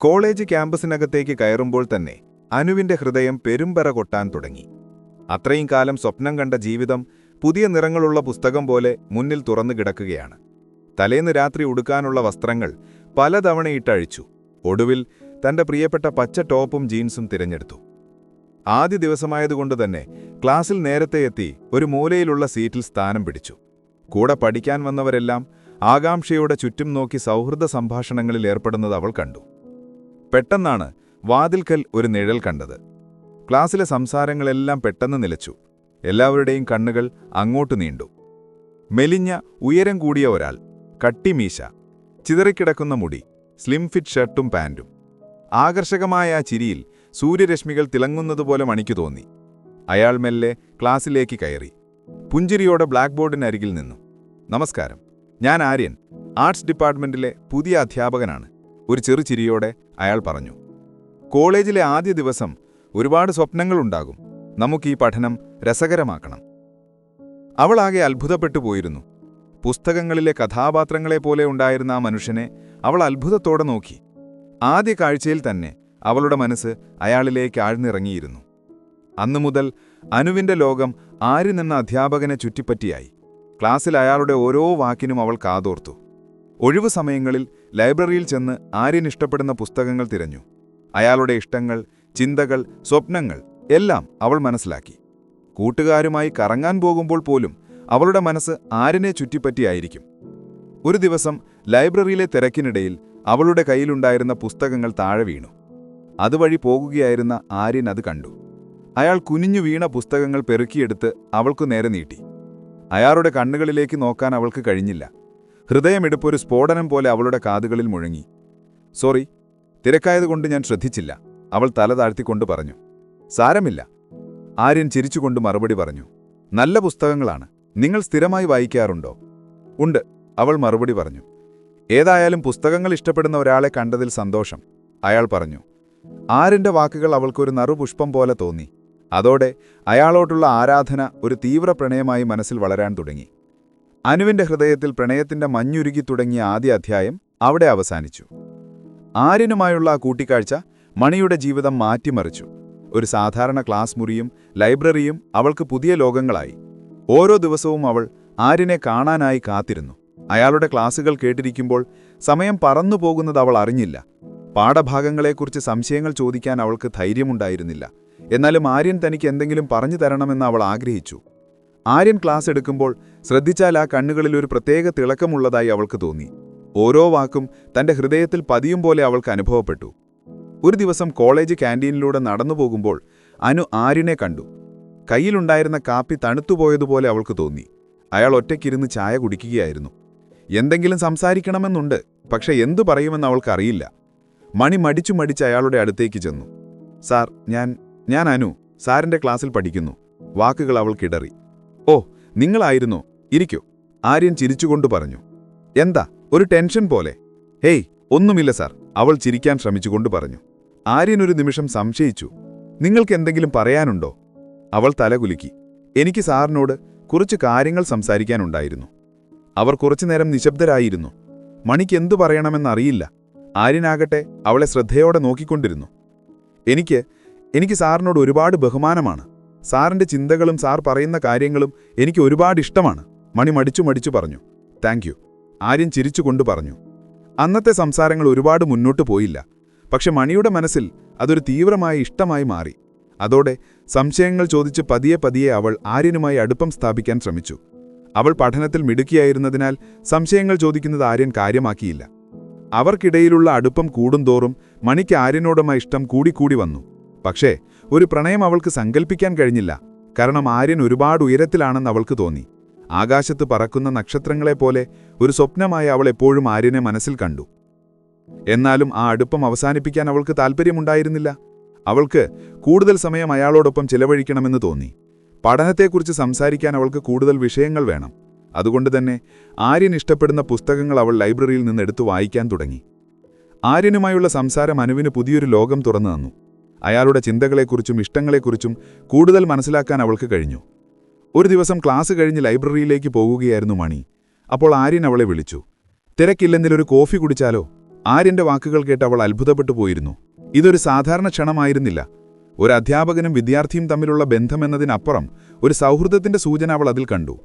College ക്യാമ്പസിനകത്തേക്ക് കയറുമ്പോൾ തന്നെ അനുവിന്റെ ഹൃദയം പെരുമ്പറ കൊട്ടാൻ തുടങ്ങി. അത്രയും കാലം സ്വപ്നം കണ്ട ജീവിതം പുതിയ നിറങ്ങളുള്ള പുസ്തകം പോലെ മുന്നിൽ തുറന്നു കിടക്കുകയാണ്. തലേന്ന് രാത്രി ഉടുക്കാനുള്ള വസ്ത്രങ്ങൾ പലതവണ ഇട്ടഴിച്ചു. ഒടുവിൽ തന്റെ പ്രിയപ്പെട്ട പച്ച ടോപ്പും ജീൻസും തിരഞ്ഞെടുത്തു. ആദ്യ ദിവസമായതുകൊണ്ട് തന്നെ ക്ലാസ്സിൽ നേരത്തെ എത്തി ഒരു മൂലയിലുള്ള സീറ്റിൽ സ്ഥാനം പിടിച്ചു. കൂടെ പഠിക്കാൻ വന്നവരെല്ലാം ആകാംക്ഷയോടെ ചുറ്റും നോക്കി സൗഹൃദ സംഭാഷണങ്ങളിൽ ഏർപ്പെടുന്നത് അവൾ കണ്ടു. പെട്ടെന്നാണ് വാതിൽക്കൽ ഒരു നിഴൽ കണ്ടത്. ക്ലാസ്സിലെ സംസാരങ്ങളെല്ലാം പെട്ടെന്ന് നിലച്ചു. എല്ലാവരുടെയും കണ്ണുകൾ അങ്ങോട്ട് നീണ്ടു. മെലിഞ്ഞ ഉയരം കൂടിയ ഒരാൾ, കട്ടിമീശ, ചിതറിക്കിടക്കുന്ന മുടി, സ്ലിം ഫിറ്റ് ഷർട്ടും പാൻറ്റും. ആകർഷകമായ ആ ചിരിയിൽ സൂര്യരശ്മികൾ തിളങ്ങുന്നതുപോലെ മണിക്കു തോന്നി. അയാൾ മെല്ലെ ക്ലാസ്സിലേക്ക് കയറി. പുഞ്ചിരിയോടെ ബ്ലാക്ക് ബോർഡിനരികിൽ നിന്നു. "നമസ്കാരം, ഞാൻ ആര്യൻ, ആർട്സ് ഡിപ്പാർട്ട്മെന്റിലെ പുതിയ അധ്യാപകനാണ്." ഒരു ചെറുചിരിയോടെ അയാൾ പറഞ്ഞു. "കോളേജിലെ ആദ്യ ദിവസം ഒരുപാട് സ്വപ്നങ്ങളുണ്ടാകും. നമുക്ക് ഈ പഠനം രസകരമാക്കണം." അവളാകെ അത്ഭുതപ്പെട്ടു പോയിരുന്നു. പുസ്തകങ്ങളിലെ കഥാപാത്രങ്ങളെപ്പോലെ ഉണ്ടായിരുന്ന ആ മനുഷ്യനെ അവൾ അത്ഭുതത്തോടെ നോക്കി. ആദ്യ കാഴ്ചയിൽ തന്നെ അവളുടെ മനസ്സ് അയാളിലേക്ക് ആഴ്ന്നിറങ്ങിയിരുന്നു. അന്നുമുതൽ അനുവിന്റെ ലോകം ആര്യൻ എന്ന അധ്യാപകനെ ചുറ്റിപ്പറ്റിയായി. ക്ലാസ്സിൽ അയാളുടെ ഓരോ വാക്കിനും അവൾ കാതോർത്തു. ഒഴിവു സമയങ്ങളിൽ ലൈബ്രറിയിൽ ചെന്ന് ആര്യൻ ഇഷ്ടപ്പെടുന്ന പുസ്തകങ്ങൾ തിരഞ്ഞു. അയാളുടെ ഇഷ്ടങ്ങൾ, ചിന്തകൾ, സ്വപ്നങ്ങൾ എല്ലാം അവൾ മനസ്സിലാക്കി. കൂട്ടുകാരുമായി കറങ്ങാൻ പോകുമ്പോൾ പോലും അവളുടെ മനസ്സ് ആര്യനെ ചുറ്റിപ്പറ്റിയായിരിക്കും. ഒരു ദിവസം ലൈബ്രറിയിലെ തിരക്കിനിടയിൽ അവളുടെ കയ്യിലുണ്ടായിരുന്ന പുസ്തകങ്ങൾ താഴെ വീണു. അതുവഴി പോകുകയായിരുന്ന ആര്യൻ അത് കണ്ടു. അയാൾ കുനിഞ്ഞു വീണ പുസ്തകങ്ങൾ പെറുക്കിയെടുത്ത് അവൾക്കു നേരെ നീട്ടി. അയാളുടെ കണ്ണുകളിലേക്ക് നോക്കാൻ അവൾക്ക് കഴിഞ്ഞില്ല. ഹൃദയമിടിപ്പൊരു സ്ഫോടനം പോലെ അവളുടെ കാതുകളിൽ മുഴങ്ങി. "സോറി, തിരക്കായതുകൊണ്ട് ഞാൻ ശ്രദ്ധിച്ചില്ല," അവൾ തല താഴ്ത്തിക്കൊണ്ട് പറഞ്ഞു. "സാരമില്ല," ആര്യൻ ചിരിച്ചുകൊണ്ട് മറുപടി പറഞ്ഞു. "നല്ല പുസ്തകങ്ങളാണ്. നിങ്ങൾ സ്ഥിരമായി വായിക്കാറുണ്ടോ?" "ഉണ്ട്," അവൾ മറുപടി പറഞ്ഞു. "ഏതായാലും പുസ്തകങ്ങൾ ഇഷ്ടപ്പെടുന്ന ഒരാളെ കണ്ടതിൽ സന്തോഷം," അയാൾ പറഞ്ഞു. ആര്യന്റെ വാക്കുകൾ അവൾക്കൊരു നറുപുഷ്പം പോലെ തോന്നി. അതോടെ അയാളോട്ടുള്ള ആരാധന ഒരു തീവ്ര പ്രണയമായി മനസ്സിൽ വളരാൻ തുടങ്ങി. അനുവിന്റെ ഹൃദയത്തിൽ പ്രണയത്തിന്റെ മഞ്ഞുരുകി തുടങ്ങിയ ആദ്യ അധ്യായം അവിടെ അവസാനിച്ചു. ആര്യനുമായുള്ള ആ കൂട്ടിക്കാഴ്ച മണിയുടെ ജീവിതം മാറ്റിമറിച്ചു. ഒരു സാധാരണ ക്ലാസ് മുറിയും ലൈബ്രറിയും അവൾക്ക് പുതിയ ലോകങ്ങളായി. ഓരോ ദിവസവും അവൾ ആര്യനെ കാണാനായി കാത്തിരുന്നു. അയാളുടെ ക്ലാസുകൾ കേട്ടിരിക്കുമ്പോൾ സമയം പറന്നു പോകുന്നത് അവൾ അറിഞ്ഞില്ല. പാഠഭാഗങ്ങളെക്കുറിച്ച് സംശയങ്ങൾ ചോദിക്കാൻ അവൾക്ക് ധൈര്യമുണ്ടായിരുന്നില്ല. എന്നാലും ആര്യൻ തനിക്ക് എന്തെങ്കിലും പറഞ്ഞു തരണമെന്ന് അവൾ ആഗ്രഹിച്ചു. ആര്യൻ ക്ലാസ് എടുക്കുമ്പോൾ ശ്രദ്ധിച്ചാൽ ആ കണ്ണുകളിൽ ഒരു പ്രത്യേക തിളക്കമുള്ളതായി അവൾക്ക് തോന്നി. ഓരോ വാക്കും തന്റെ ഹൃദയത്തിൽ പതിയും പോലെ അവൾക്ക് അനുഭവപ്പെട്ടു. ഒരു ദിവസം കോളേജ് ക്യാൻറ്റീനിലൂടെ നടന്നു പോകുമ്പോൾ അനു ആര്യനെ കണ്ടു. കയ്യിലുണ്ടായിരുന്ന കാപ്പി തണുത്തുപോയതുപോലെ അവൾക്ക് തോന്നി. അയാൾ ഒറ്റയ്ക്കിരുന്ന് ചായ കുടിക്കുകയായിരുന്നു. എന്തെങ്കിലും സംസാരിക്കണമെന്നുണ്ട്, പക്ഷെ എന്തു പറയുമെന്ന് അവൾക്കറിയില്ല. മണി മടിച്ചു അയാളുടെ അടുത്തേക്ക് ചെന്നു. "സാർ, ഞാൻ അനു, സാറിന്റെ ക്ലാസ്സിൽ പഠിക്കുന്നു." വാക്കുകൾ അവൾ കിടറി. "ഓ, നിങ്ങളായിരുന്നോ? ഇരിക്കൂ," ആര്യൻ ചിരിച്ചുകൊണ്ട് പറഞ്ഞു. "എന്താ, ഒരു ടെൻഷൻ പോലെ?" "ഹേയ്, ഒന്നുമില്ല സാർ," അവൾ ചിരിക്കാൻ ശ്രമിച്ചുകൊണ്ട് പറഞ്ഞു. ആര്യൻ ഒരു നിമിഷം സംശയിച്ചു. "നിങ്ങൾക്ക് എന്തെങ്കിലും പറയാനുണ്ടോ?" അവൾ തലകുലുക്കി. "എനിക്ക് സാറിനോട് കുറച്ച് കാര്യങ്ങൾ സംസാരിക്കാനുണ്ടായിരുന്നു." അവർ കുറച്ചുനേരം നിശബ്ദരായിരുന്നു. മണിക്ക് എന്തു പറയണമെന്നറിയില്ല. ആര്യനാകട്ടെ അവളെ ശ്രദ്ധയോടെ നോക്കിക്കൊണ്ടിരുന്നു. എനിക്ക് സാറിനോട് ഒരുപാട് ബഹുമാനമാണ്. സാറിന്റെ ചിന്തകളും സാർ പറയുന്ന കാര്യങ്ങളും എനിക്ക് ഒരുപാട് ഇഷ്ടമാണ്," മണി മടിച്ചു പറഞ്ഞു. "താങ്ക് യു," ആര്യൻ ചിരിച്ചുകൊണ്ട് പറഞ്ഞു. അന്നത്തെ സംസാരങ്ങൾ ഒരുപാട് മുന്നോട്ടു പോയില്ല. പക്ഷെ മണിയുടെ മനസ്സിൽ അതൊരു തീവ്രമായ ഇഷ്ടമായി മാറി. അതോടെ സംശയങ്ങൾ ചോദിച്ച് പതിയെ അവൾ ആര്യനുമായി അടുപ്പം സ്ഥാപിക്കാൻ ശ്രമിച്ചു. അവൾ പഠനത്തിൽ മിടുക്കിയായിരുന്നതിനാൽ സംശയങ്ങൾ ചോദിക്കുന്നത് ആര്യൻ കാര്യമാക്കിയില്ല. അവർക്കിടയിലുള്ള അടുപ്പം കൂടുന്തോറും മണിക്ക് ആര്യനോടുമായ ഇഷ്ടം കൂടിക്കൂടി വന്നു. പക്ഷേ ഒരു പ്രണയം അവൾക്ക് സങ്കല്പിക്കാൻ കഴിഞ്ഞില്ല. കാരണം ആര്യൻ ഒരുപാട് ഉയരത്തിലാണെന്ന് അവൾക്ക് തോന്നി. ആകാശത്ത് പറക്കുന്ന നക്ഷത്രങ്ങളെപ്പോലെ ഒരു സ്വപ്നമായി അവൾ എപ്പോഴും ആര്യനെ മനസ്സിൽ കണ്ടു. എന്നാലും ആ അടുപ്പം അവസാനിപ്പിക്കാൻ അവൾക്ക് താൽപ്പര്യമുണ്ടായിരുന്നില്ല. അവൾക്ക് കൂടുതൽ സമയം അയാളോടൊപ്പം ചിലവഴിക്കണമെന്ന് തോന്നി. പഠനത്തെക്കുറിച്ച് സംസാരിക്കാൻ അവൾക്ക് കൂടുതൽ വിഷയങ്ങൾ വേണം. അതുകൊണ്ടുതന്നെ ആര്യൻ ഇഷ്ടപ്പെടുന്ന പുസ്തകങ്ങൾ അവൾ ലൈബ്രറിയിൽ നിന്ന് എടുത്തു വായിക്കാൻ തുടങ്ങി. ആര്യനുമായുള്ള സംസാരം അനുവിന് പുതിയൊരു ലോകം തുറന്നു തന്നു. അയാളുടെ ചിന്തകളെക്കുറിച്ചും ഇഷ്ടങ്ങളെക്കുറിച്ചും കൂടുതൽ മനസ്സിലാക്കാൻ അവൾക്ക് കഴിഞ്ഞു. ഒരു ദിവസം ക്ലാസ് കഴിഞ്ഞ് ലൈബ്രറിയിലേക്ക് പോകുകയായിരുന്നു മണി. അപ്പോൾ ആര്യൻ അവളെ വിളിച്ചു. "തിരക്കില്ലെന്നിലൊരു കോഫി കുടിച്ചാലോ?" ആര്യന്റെ വാക്കുകൾ കേട്ട് അവൾ അത്ഭുതപ്പെട്ടു പോയിരുന്നു. ഇതൊരു സാധാരണ ക്ഷണമായിരുന്നില്ല. ഒരു അധ്യാപകനും വിദ്യാർത്ഥിയും തമ്മിലുള്ള ബന്ധമെന്നതിനപ്പുറം ഒരു സൗഹൃദത്തിന്റെ സൂചന അവൾ അതിൽ കണ്ടു.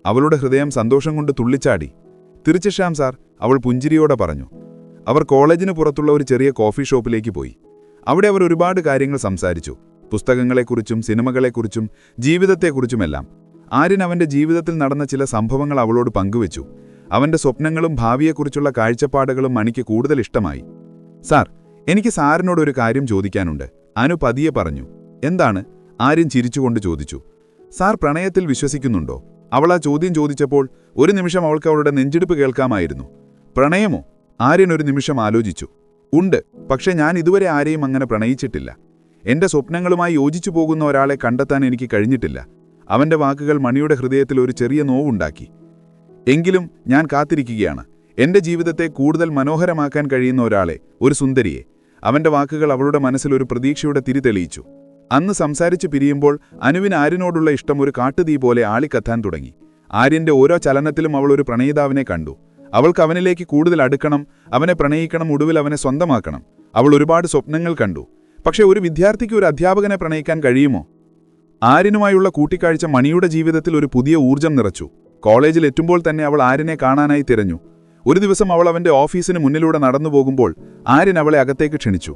അവളുടെ ഹൃദയം സന്തോഷം കൊണ്ട് തുള്ളിച്ചാടി. തീർച്ചയായും സാർ, അവൾ പുഞ്ചിരിയോടെ പറഞ്ഞു. അവർ കോളേജിന് പുറത്തുള്ള ഒരു ചെറിയ കോഫി ഷോപ്പിലേക്ക് പോയി. അവിടെ അവർ ഒരുപാട് കാര്യങ്ങൾ സംസാരിച്ചു. പുസ്തകങ്ങളെക്കുറിച്ചും സിനിമകളെക്കുറിച്ചും ജീവിതത്തെക്കുറിച്ചുമെല്ലാം. ആര്യൻ അവന്റെ ജീവിതത്തിൽ നടന്ന ചില സംഭവങ്ങൾ അവളോട് പങ്കുവച്ചു. അവന്റെ സ്വപ്നങ്ങളും ഭാവിയെക്കുറിച്ചുള്ള കാഴ്ചപ്പാടുകളും മണിക്ക് കൂടുതൽ ഇഷ്ടമായി. സാർ, എനിക്ക് സാറിനോട് ഒരു കാര്യം ചോദിക്കാനുണ്ട്, അനു പതിയെ പറഞ്ഞു. എന്താണ്? ആര്യൻ ചിരിച്ചുകൊണ്ട് ചോദിച്ചു. സാർ പ്രണയത്തിൽ വിശ്വസിക്കുന്നുണ്ടോ? അവൾ ആ ചോദ്യം ചോദിച്ചപ്പോൾ ഒരു നിമിഷം അവൾക്ക് അവളുടെ നെഞ്ചിടിപ്പ് കേൾക്കാമായിരുന്നു. പ്രണയമോ? ആര്യൻ ഒരു നിമിഷം ആലോചിച്ചു. ഉണ്ട്, പക്ഷേ ഞാൻ ഇതുവരെ ആരെയും അങ്ങനെ പ്രണയിച്ചിട്ടില്ല. എന്റെ സ്വപ്നങ്ങളുമായി യോജിച്ചു പോകുന്ന ഒരാളെ കണ്ടെത്താൻ എനിക്ക് കഴിഞ്ഞിട്ടില്ല. അവന്റെ വാക്കുകൾ മണിയുടെ ഹൃദയത്തിൽ ഒരു ചെറിയ നോവുണ്ടാക്കി. എങ്കിലും ഞാൻ കാത്തിരിക്കുകയാണ്, എന്റെ ജീവിതത്തെ കൂടുതൽ മനോഹരമാക്കാൻ കഴിയുന്ന ഒരാളെ, ഒരു സുന്ദരിയെ. അവന്റെ വാക്കുകൾ അവളുടെ മനസ്സിൽ ഒരു പ്രതീക്ഷയുടെ തിരി തെളിയിച്ചു. അന്ന് സംസാരിച്ചു പിരിയുമ്പോൾ അനുവിന് ആര്യനോടുള്ള ഇഷ്ടം ഒരു കാട്ടുതീ പോലെ ആളിക്കത്താൻ തുടങ്ങി. ആര്യന്റെ ഓരോ ചലനത്തിലും അവൾ ഒരു പ്രണയിതാവിനെ കണ്ടു. അവൾക്ക് അവനിലേക്ക് കൂടുതൽ അടുക്കണം, അവനെ പ്രണയിക്കണം, ഒടുവിൽ അവനെ സ്വന്തമാക്കണം. അവൾ ഒരുപാട് സ്വപ്നങ്ങൾ കണ്ടു. പക്ഷേ ഒരു വിദ്യാർത്ഥിക്ക് ഒരു അധ്യാപകനെ പ്രണയിക്കാൻ കഴിയുമോ? ആര്യനുമായുള്ള കൂട്ടിക്കാഴ്ച മണിയുടെ ജീവിതത്തിൽ ഒരു പുതിയ ഊർജ്ജം നിറച്ചു. കോളേജിൽ എത്തുമ്പോൾ തന്നെ അവൾ ആര്യനെ കാണാനായി തിരഞ്ഞു. ഒരു ദിവസം അവൾ അവന്റെ ഓഫീസിന് മുന്നിലൂടെ നടന്നു പോകുമ്പോൾ ആര്യൻ അവളെ അകത്തേക്ക് ക്ഷണിച്ചു.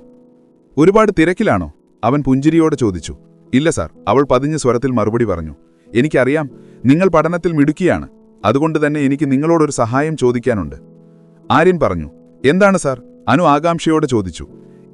ഒരുപാട് തിരക്കിലാണോ? അവൻ പുഞ്ചിരിയോടെ ചോദിച്ചു. ഇല്ല സാർ, അവൾ പതിഞ്ഞ സ്വരത്തിൽ മറുപടി പറഞ്ഞു. എനിക്കറിയാം, നിങ്ങൾ പഠനത്തിൽ മിടുക്കിയാണ്. അതുകൊണ്ട് തന്നെ എനിക്ക് നിങ്ങളോടൊരു സഹായം ചോദിക്കാനുണ്ട്. ആര്യൻ പറഞ്ഞു. എന്താണ് സാർ? അനു ആകാംക്ഷയോടെ ചോദിച്ചു.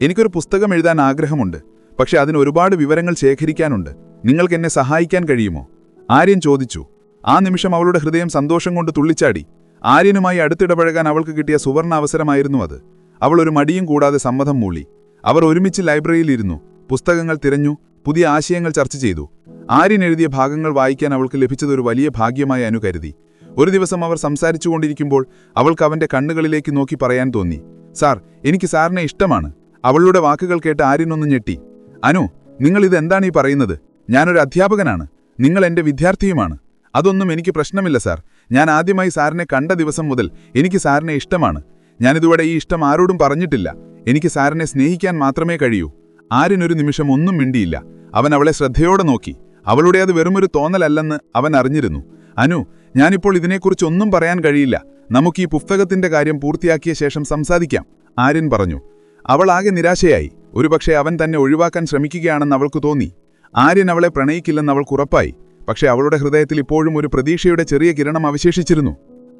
എനിക്കൊരു പുസ്തകം എഴുതാൻ ആഗ്രഹമുണ്ട്, പക്ഷെ അതിന് ഒരുപാട് വിവരങ്ങൾ ശേഖരിക്കാനുണ്ട്. നിങ്ങൾക്ക് എന്നെ സഹായിക്കാൻ കഴിയുമോ? ആര്യൻ ചോദിച്ചു. ആ നിമിഷം അവളുടെ ഹൃദയം സന്തോഷം കൊണ്ട് തുള്ളിച്ചാടി. ആര്യനുമായി അടുത്തിടപഴകാൻ അവൾക്ക് കിട്ടിയ സുവർണ അവസരമായിരുന്നു അത്. അവൾ ഒരു മടിയും കൂടാതെ സമ്മതം മൂളി. അവർ ഒരുമിച്ച് ലൈബ്രറിയിലിരുന്നു, പുസ്തകങ്ങൾ തിരഞ്ഞു, പുതിയ ആശയങ്ങൾ ചർച്ച ചെയ്തു. ആര്യൻ എഴുതിയ ഭാഗങ്ങൾ വായിക്കാൻ അവൾക്ക് ലഭിച്ചതൊരു വലിയ ഭാഗ്യമായി അനു കരുതി. ഒരു ദിവസം അവർ സംസാരിച്ചുകൊണ്ടിരിക്കുമ്പോൾ അവൾക്ക് അവന്റെ കണ്ണുകളിലേക്ക് നോക്കി പറയാൻ തോന്നി. സാർ, എനിക്ക് സാറിനെ ഇഷ്ടമാണ്. അവളുടെ വാക്കുകൾ കേട്ട് ആര്യനൊന്ന് ഞെട്ടി. അനു, നിങ്ങൾ ഇതെന്താണ് ഈ പറയുന്നത്? ഞാനൊരു അധ്യാപകനാണ്, നിങ്ങൾ എന്റെ വിദ്യാർത്ഥിയുമാണ്. അതൊന്നും എനിക്ക് പ്രശ്നമില്ല സാർ. ഞാൻ ആദ്യമായി സാറിനെ കണ്ട ദിവസം മുതൽ എനിക്ക് സാറിനെ ഇഷ്ടമാണ്. ഞാനിതുവരെ ഈ ഇഷ്ടം ആരോടും പറഞ്ഞിട്ടില്ല. എനിക്ക് സാറിനെ സ്നേഹിക്കാൻ മാത്രമേ കഴിയൂ. ആര്യനൊരു നിമിഷം ഒന്നും മിണ്ടിയില്ല. അവൻ അവളെ ശ്രദ്ധയോടെ നോക്കി. അവളുടെ അത് വെറുമൊരു തോന്നലല്ലെന്ന് അവൻ അറിഞ്ഞിരുന്നു. അനു, ഞാനിപ്പോൾ ഇതിനെക്കുറിച്ചൊന്നും പറയാൻ കഴിയില്ല. നമുക്ക് ഈ പുസ്തകത്തിന്റെ കാര്യം പൂർത്തിയാക്കിയ ശേഷം സംസാരിക്കാം, ആര്യൻ പറഞ്ഞു. അവൾ ആകെ നിരാശയായി. ഒരുപക്ഷെ അവൻ തന്നെ ഒഴിവാക്കാൻ ശ്രമിക്കുകയാണെന്ന് അവൾക്ക് തോന്നി. ആര്യൻ അവളെ പ്രണയിക്കില്ലെന്ന് അവൾക്ക് ഉറപ്പായി. പക്ഷെ അവളുടെ ഹൃദയത്തിൽ ഇപ്പോഴും ഒരു പ്രതീക്ഷയുടെ ചെറിയ കിരണം അവശേഷിച്ചിരുന്നു.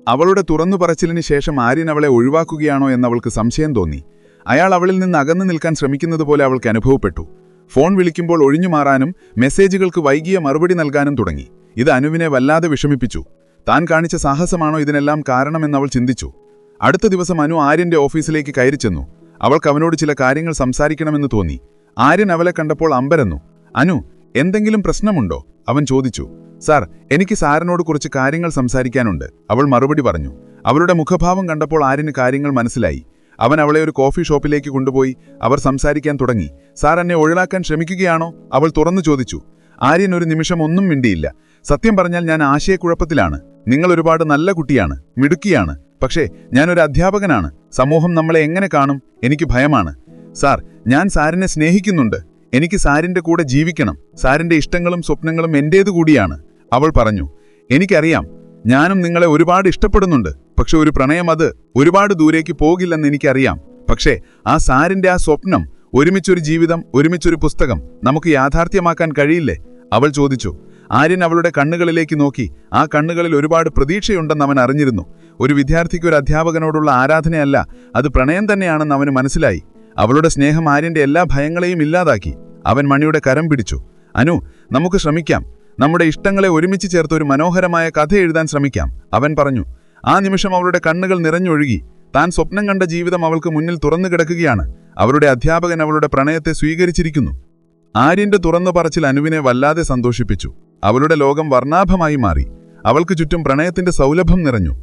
അവളുടെ തുറന്നു പറച്ചിലിന് ശേഷം ആര്യൻ അവളെ ഒഴിവാക്കുകയാണോ എന്നവൾക്ക് സംശയം തോന്നി. അയാൾ അവളിൽ നിന്ന് അകന്നു നിൽക്കാൻ ശ്രമിക്കുന്നതുപോലെ അവൾക്ക് അനുഭവപ്പെട്ടു. ഫോൺ വിളിക്കുമ്പോൾ ഒഴിഞ്ഞുമാറാനും മെസ്സേജുകൾക്ക് വൈകിയ മറുപടി നൽകാനും തുടങ്ങി. ഇത് അനുവിനെ വല്ലാതെ വിഷമിപ്പിച്ചു. താൻ കാണിച്ച സാഹസമാണോ ഇതിനെല്ലാം കാരണമെന്നവൾ ചിന്തിച്ചു. അടുത്ത ദിവസം അനു ആര്യന്റെ ഓഫീസിലേക്ക് കയറി ചെന്നു. അവൾക്ക് അവനോട് ചില കാര്യങ്ങൾ സംസാരിക്കണമെന്ന് തോന്നി. ആര്യൻ അവളെ കണ്ടപ്പോൾ അമ്പരന്നു. അനു, എന്തെങ്കിലും പ്രശ്നമുണ്ടോ? അവൻ ചോദിച്ചു. സാർ, എനിക്ക് സാറിനോട് കുറച്ച് കാര്യങ്ങൾ സംസാരിക്കാനുണ്ട്, അവൾ മറുപടി പറഞ്ഞു. അവളുടെ മുഖഭാവം കണ്ടപ്പോൾ ആര്യന് കാര്യങ്ങൾ മനസ്സിലായി. അവൻ അവളെ ഒരു കോഫി ഷോപ്പിലേക്ക് കൊണ്ടുപോയി അവർ സംസാരിക്കാൻ തുടങ്ങി. സാർ എന്നെ ഒഴിവാക്കാൻ ശ്രമിക്കുകയാണോ? അവൾ തുറന്നു ചോദിച്ചു. ആര്യൻ ഒരു നിമിഷം ഒന്നും മിണ്ടിയില്ല. സത്യം പറഞ്ഞാൽ ഞാൻ ആശയക്കുഴപ്പത്തിലാണ്. നിങ്ങൾ ഒരുപാട് നല്ല കുട്ടിയാണ്, മിടുക്കിയാണ്. പക്ഷേ ഞാനൊരു അധ്യാപകനാണ്. സമൂഹം നമ്മളെ എങ്ങനെ കാണും? എനിക്ക് ഭയമാണ്. സാർ, ഞാൻ സാറിനെ സ്നേഹിക്കുന്നുണ്ട്. എനിക്ക് സാറിന്റെ കൂടെ ജീവിക്കണം. സാറിന്റെ ഇഷ്ടങ്ങളും സ്വപ്നങ്ങളും എന്റേതു കൂടിയാണ്, അവൾ പറഞ്ഞു. എനിക്കറിയാം, ഞാനും നിങ്ങളെ ഒരുപാട് ഇഷ്ടപ്പെടുന്നുണ്ട്. പക്ഷെ ഒരു പ്രണയം അത് ഒരുപാട് ദൂരേക്ക് പോകില്ലെന്ന് എനിക്കറിയാം. പക്ഷേ ആ സാറിന്റെ ആ സ്വപ്നം, ഒരുമിച്ചൊരു ജീവിതം, ഒരുമിച്ചൊരു പുസ്തകം നമുക്ക് യാഥാർത്ഥ്യമാക്കാൻ കഴിയില്ലേ? അവൾ ചോദിച്ചു. ആര്യൻ അവളുടെ കണ്ണുകളിലേക്ക് നോക്കി. ആ കണ്ണുകളിൽ ഒരുപാട് പ്രതീക്ഷയുണ്ടെന്ന് അവൻ അറിഞ്ഞിരുന്നു. ഒരു വിദ്യാർത്ഥിക്ക് ഒരു അധ്യാപകനോടുള്ള ആരാധനയല്ല, അത് പ്രണയം തന്നെയാണെന്ന് അവന് മനസ്സിലായി. അവളുടെ സ്നേഹം ആര്യന്റെ എല്ലാ ഭയങ്ങളെയും ഇല്ലാതാക്കി. അവൻ മണിയുടെ കരം പിടിച്ചു. അനു, നമുക്ക് ശ്രമിക്കാം. നമ്മുടെ ഇഷ്ടങ്ങളെ ഒരുമിച്ച് ചേർത്ത് ഒരു മനോഹരമായ കഥ എഴുതാൻ ശ്രമിക്കാം, അവൻ പറഞ്ഞു. ആ നിമിഷം അവളുടെ കണ്ണുകൾ നിറഞ്ഞൊഴുകി. താൻ സ്വപ്നം കണ്ട ജീവിതം അവൾക്ക് മുന്നിൽ തുറന്നു കിടക്കുകയാണ്. അവളുടെ അധ്യാപകൻ അവളുടെ പ്രണയത്തെ സ്വീകരിച്ചിരിക്കുന്നു. ആര്യന്റെ തുറന്നു പറച്ചിൽ അനുവിനെ വല്ലാതെ സന്തോഷിപ്പിച്ചു. അവളുടെ ലോകം വർണ്ണാഭമായി മാറി. അവൾക്ക് ചുറ്റും പ്രണയത്തിന്റെ സൗലഭ്യം നിറഞ്ഞു.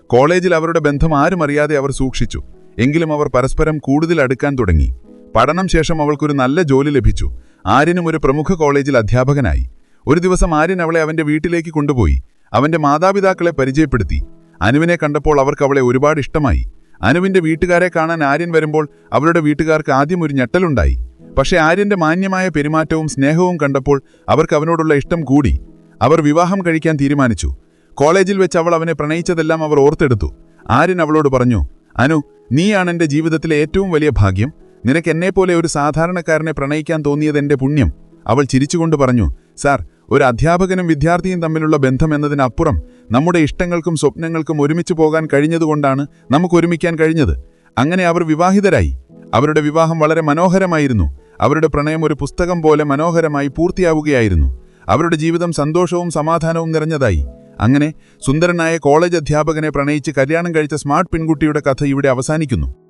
കോളേജിൽ അവരുടെ ബന്ധം ആരും അറിയാതെ അവർ സൂക്ഷിച്ചു. എങ്കിലും അവർ പരസ്പരം കൂടുതൽ അടുക്കാൻ തുടങ്ങി. പഠനം ശേഷം അവൾക്കൊരു നല്ല ജോലി ലഭിച്ചു. ആര്യനും ഒരു പ്രമുഖ കോളേജിൽ അധ്യാപകനായി. ഒരു ദിവസം ആര്യൻ അവളെ അവന്റെ വീട്ടിലേക്ക് കൊണ്ടുപോയി. അവന്റെ മാതാപിതാക്കളെ പരിചയപ്പെടുത്തി. അനുവിനെ കണ്ടപ്പോൾ അവർക്ക് അവളെ ഒരുപാട് ഇഷ്ടമായി. അനുവിന്റെ വീട്ടുകാരെ കാണാൻ ആര്യൻ വരുമ്പോൾ അവരുടെ വീട്ടുകാർക്ക് ആദ്യം ഒരു ഞെട്ടലുണ്ടായി. പക്ഷേ ആര്യന്റെ മാന്യമായ പെരുമാറ്റവും സ്നേഹവും കണ്ടപ്പോൾ അവർക്ക് അവനോടുള്ള ഇഷ്ടം കൂടി. അവർ വിവാഹം കഴിക്കാൻ തീരുമാനിച്ചു. കോളേജിൽ വെച്ച് അവൾ അവനെ പ്രണയിച്ചതെല്ലാം അവർ ഓർത്തെടുത്തു. ആര്യൻ അവളോട് പറഞ്ഞു, അനു, നീയാണ് എന്റെ ജീവിതത്തിലെ ഏറ്റവും വലിയ ഭാഗ്യം. നിനക്ക് എന്നെപ്പോലെ ഒരു സാധാരണക്കാരനെ പ്രണയിക്കാൻ തോന്നിയത് എന്റെ പുണ്യം. അവൾ ചിരിച്ചുകൊണ്ട് പറഞ്ഞു, സാർ, ഒരു അധ്യാപകനും വിദ്യാർത്ഥിയും തമ്മിലുള്ള ബന്ധം എന്നതിനപ്പുറം നമ്മുടെ ഇഷ്ടങ്ങൾക്കും സ്വപ്നങ്ങൾക്കും ഒരുമിച്ച് പോകാൻ കഴിഞ്ഞതുകൊണ്ടാണ് നമുക്ക് ഒരുമിക്കാൻ കഴിഞ്ഞത്. അങ്ങനെ അവർ വിവാഹിതരായി. അവരുടെ വിവാഹം വളരെ മനോഹരമായിരുന്നു. അവരുടെ പ്രണയം ഒരു പുസ്തകം പോലെ മനോഹരമായി പൂർത്തിയാവുകയായിരുന്നു. അവരുടെ ജീവിതം സന്തോഷവും സമാധാനവും നിറഞ്ഞതായി. അങ്ങനെ സുന്ദരനായ കോളേജ് അധ്യാപകനെ പ്രണയിച്ച് കല്യാണം കഴിച്ച സ്മാർട്ട് പെൺകുട്ടിയുടെ കഥ ഇവിടെ അവസാനിക്കുന്നു.